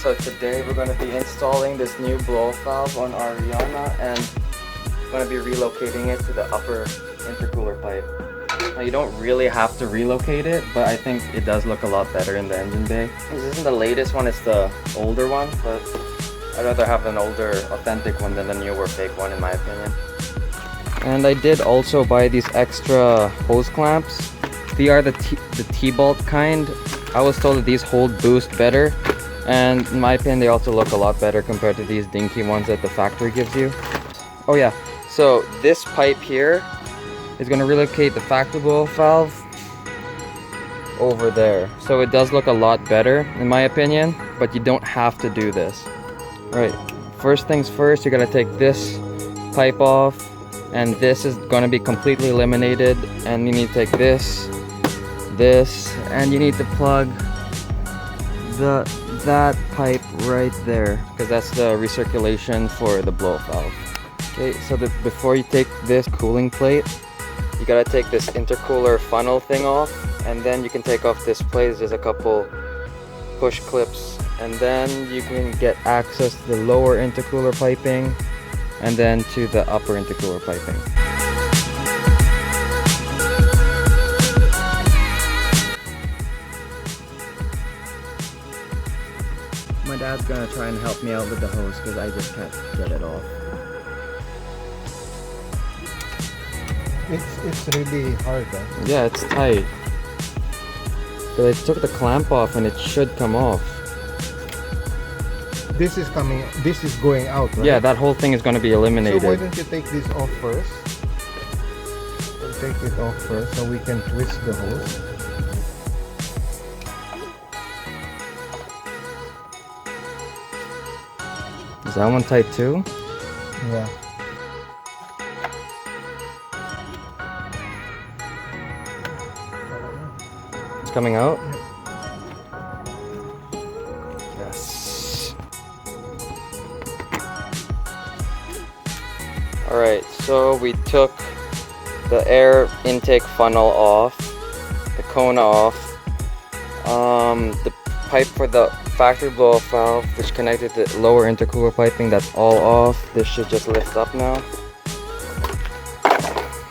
so today we're going to be installing this new blow-off valve on our Rihanna, and going to be relocating it to the upper intercooler pipe. Now you don't really have to relocate it, but I think it does look a lot better in the engine bay. This isn't the latest one, it's the older one, but I'd rather have an older authentic one than the newer fake one in my opinion. And I did also buy these extra hose clamps. They are the T-bolt kind. I was told that these hold boost better, and in my opinion they also look a lot better compared to these dinky ones that the factory gives you. Oh yeah, so this pipe here is going to relocate the factory blow-off valve over there. So it does look a lot better in my opinion, but you don't have to do this. Right, first things first, you got to take this pipe off, and this is going to be completely eliminated, and you need to take this, and you need to plug that pipe right there, because that's the recirculation for the blow-off valve. Okay, so before you take this cooling plate, you gotta take this intercooler funnel thing off, and then you can take off this plate. There's a couple push clips, and then you can get access to the lower intercooler piping and then to the upper intercooler piping. My dad's gonna try and help me out with the hose because I just can't get it off. It's really hard though. Yeah, it's tight. But I took the clamp off and it should come off. This is going out, right? Yeah, that whole thing is going to be eliminated. So why don't you take this off first? We'll take it off first so we can twist the hose. Is that one tight too? Yeah. It's coming out? Yes. Alright, so we took the air intake funnel off, the cone off, the pipe for the factory blow-off valve, which connected to the lower intercooler piping, that's all off. This should just lift up now.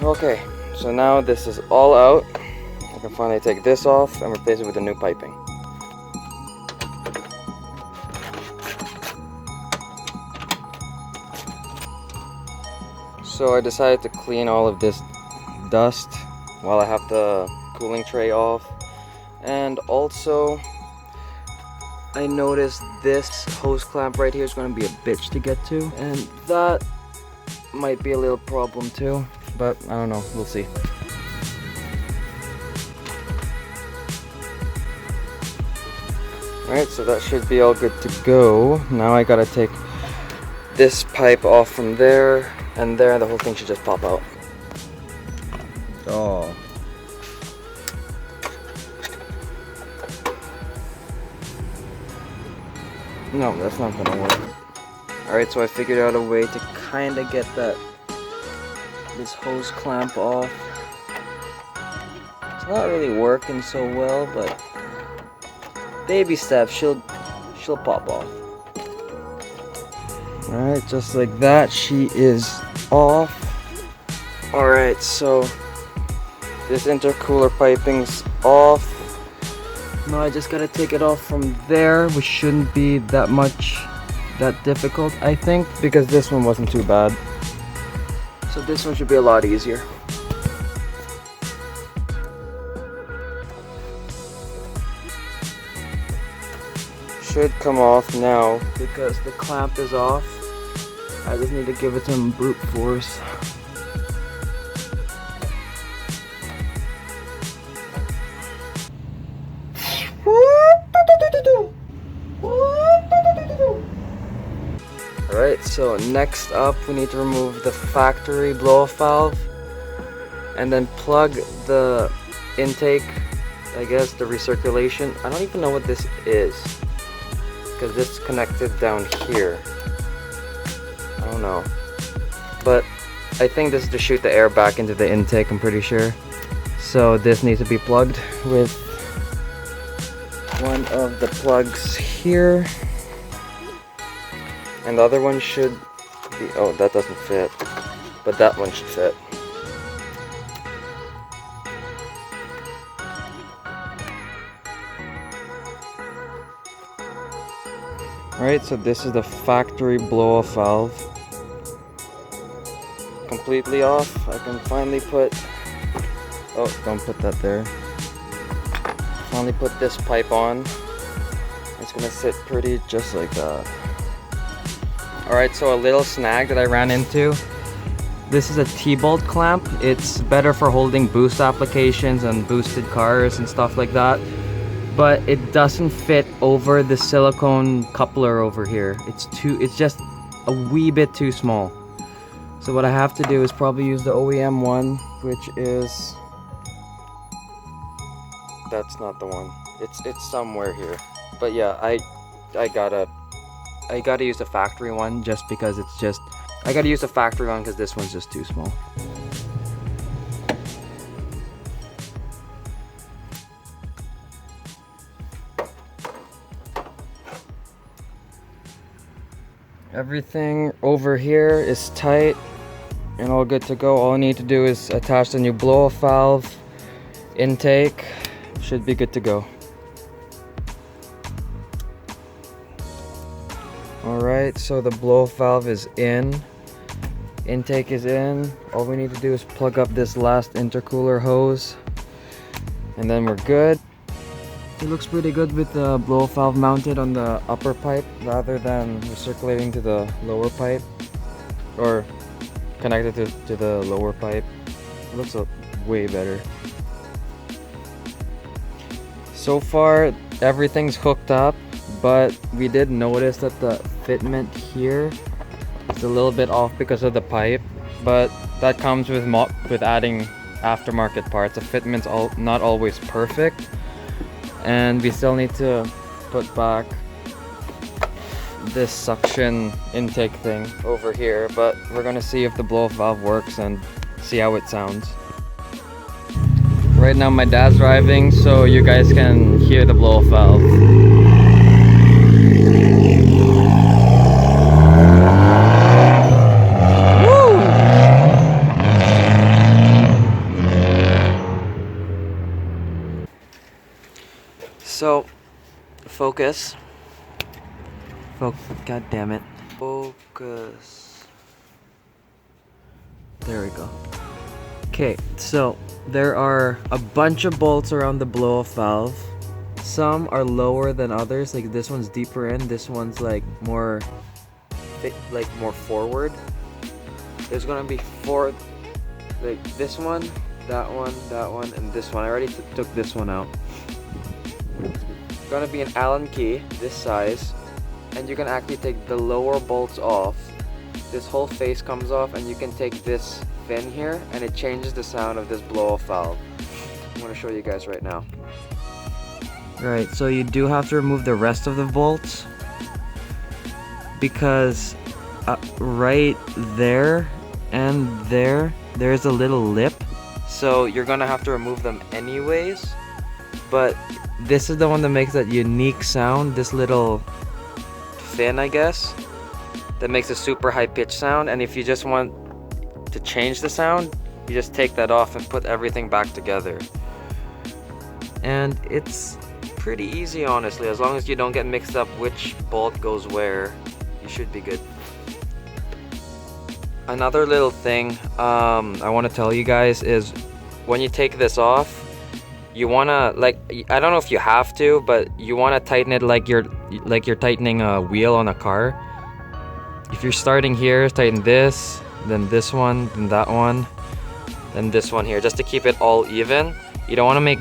Okay, so now this is all out. I can finally take this off and replace it with the new piping. So I decided to clean all of this dust while I have the cooling tray off. And also, I noticed this hose clamp right here is going to be a bitch to get to, and that might be a little problem too, but I don't know, we'll see. Alright, so that should be all good to go. Now I gotta take this pipe off from there and there, the whole thing should just pop out. Oh. No, that's not gonna work. Alright, so I figured out a way to kinda get this hose clamp off. It's not really working so well, but baby steps, she'll pop off. Alright, just like that, she is off. Alright, so this intercooler piping's off. Now I just gotta take it off from there, which shouldn't be that difficult, I think, because this one wasn't too bad. So this one should be a lot easier. Should come off now because the clamp is off. I just need to give it some brute force. Alright, so next up we need to remove the factory blow-off valve and then plug the intake, I guess the recirculation. I don't even know what this is because it's connected down here. I don't know, but I think this is to shoot the air back into the intake, I'm pretty sure. So this needs to be plugged with one of the plugs here. And the other one should be, oh, that doesn't fit, but that one should fit. Alright, so this is the factory blow-off valve. Completely off. I can finally put, oh, don't put that there. Finally put this pipe on. It's gonna sit pretty just like that. Alright, so a little snag that I ran into. This is a T-bolt clamp. It's better for holding boost applications and boosted cars and stuff like that. But it doesn't fit over the silicone coupler over here. It's just a wee bit too small. So what I have to do is probably use the OEM one, which is, that's not the one. It's somewhere here. But yeah, I gotta use the factory one just because I gotta use the factory one because this one's just too small. Everything over here is tight and all good to go. All I need to do is attach the new blow-off valve, intake, should be good to go. Alright, so the blow-off valve is in, intake is in. All we need to do is plug up this last intercooler hose and then we're good. It looks pretty good with the blow-off valve mounted on the upper pipe rather than recirculating to the lower pipe or connected to the lower pipe. It looks way better. So far everything's hooked up, but we did notice that the fitment here is a little bit off because of the pipe, but that comes with adding aftermarket parts. The fitment's not always perfect. And we still need to put back this suction intake thing over here, but we're gonna see if the blow-off valve works and see how it sounds. Right now my dad's driving, so you guys can hear the blow-off valve. So, focus. God damn it. Focus. There we go. Okay, so there are a bunch of bolts around the blow-off valve. Some are lower than others. Like this one's deeper in. This one's like more forward. There's gonna be four, like this one, that one, and this one. I already took this one out. Gonna be an Allen key this size, and you can actually take the lower bolts off. This whole face comes off, and you can take this fin here and it changes the sound of this blow-off valve. I'm gonna show you guys right now. Right, so you do have to remove the rest of the bolts because right there and there's a little lip, so you're gonna have to remove them anyways. But this is the one that makes that unique sound, this little fin, I guess, that makes a super high-pitched sound. And if you just want to change the sound, you just take that off and put everything back together. And it's pretty easy, honestly. As long as you don't get mixed up which bolt goes where, you should be good. Another little thing I want to tell you guys is when you take this off, you wanna, like, I don't know if you have to, but you wanna tighten it like you're tightening a wheel on a car. If you're starting here, tighten this, then this one, then that one, then this one here, just to keep it all even. You don't wanna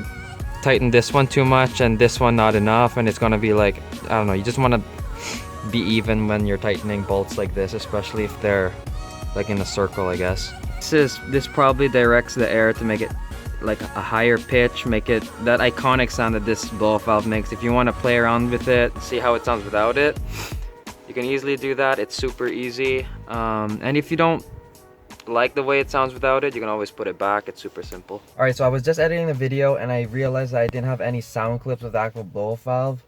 tighten this one too much and this one not enough, and it's gonna be like, I don't know, you just wanna be even when you're tightening bolts like this, especially if they're like in a circle, I guess. This probably directs the air to make it like a higher pitch, make it that iconic sound that this blow-off valve makes. If you want to play around with it, see how it sounds without it, you can easily do that. It's super easy. And if you don't like the way it sounds without it, you can always put it back. It's super simple. Alright, so I was just editing the video and I realized that I didn't have any sound clips of the actual blow-off valve,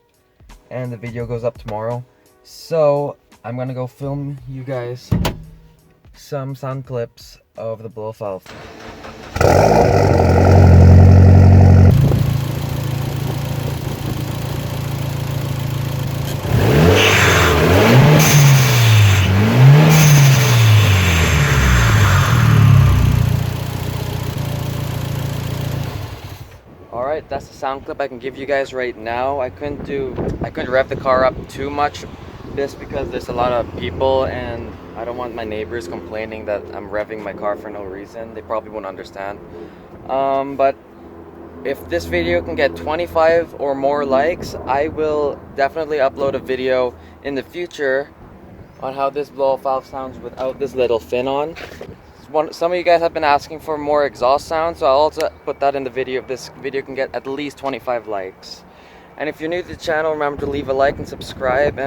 and the video goes up tomorrow. So I'm gonna go film you guys some sound clips of the blow valve. Alright, that's the sound clip I can give you guys right now. I couldn't rev the car up too much just because there's a lot of people and I don't want my neighbors complaining that I'm revving my car for no reason. They probably won't understand. But if this video can get 25 or more likes, I will definitely upload a video in the future on how this blow-off valve sounds without this little fin on. Some of you guys have been asking for more exhaust sound, so I'll also put that in the video if this video can get at least 25 likes. And if you're new to the channel, remember to leave a like and subscribe.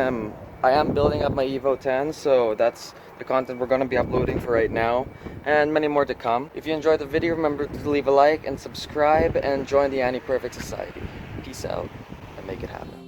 I am building up my Evo 10, so that's the content we're going to be uploading for right now, and many more to come. If you enjoyed the video, remember to leave a like and subscribe and join the Annie Perfect Society. Peace out and make it happen.